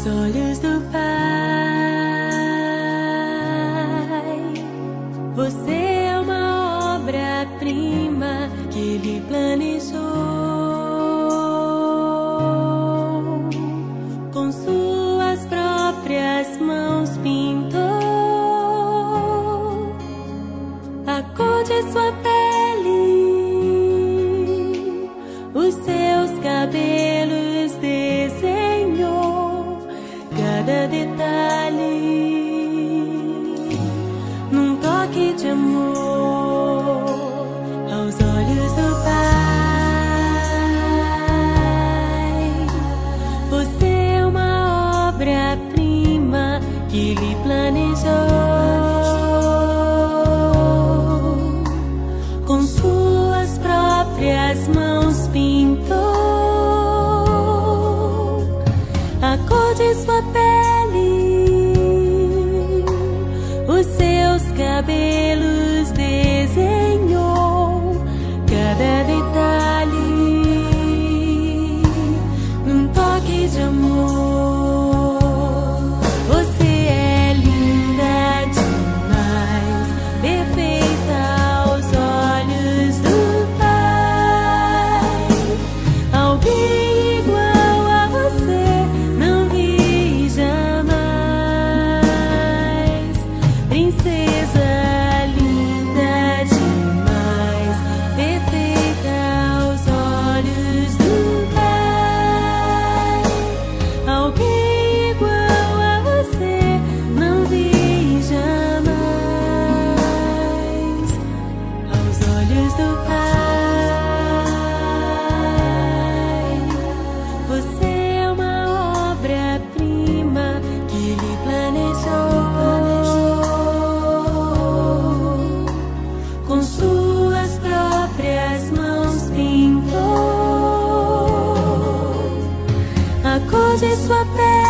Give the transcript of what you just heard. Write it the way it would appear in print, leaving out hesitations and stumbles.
aos olhos do Pai. Você é uma obra-prima que Ele planejou. Com suas próprias mãos pintou a cor de sua pele, os seus cabelos desenhou, cada detalhe num toque de amor aos olhos do Pai. Você é uma obra-prima que Ele planejou. Com suas próprias mãos pintou a cor de sua pele, os seus cabelos desenhou, cada detalhe num toque de amor. Você é linda demais, perfeita aos olhos do Pai. Alguém igual a você não vi jamais. Princesa linda demais, perfeita aos olhos do Pai. Alguém igual a você não vi jamais. Aos olhos do Pai, você é uma obra-prima que Ele planejou. Com suas próprias mãos pintou a cor de sua pele,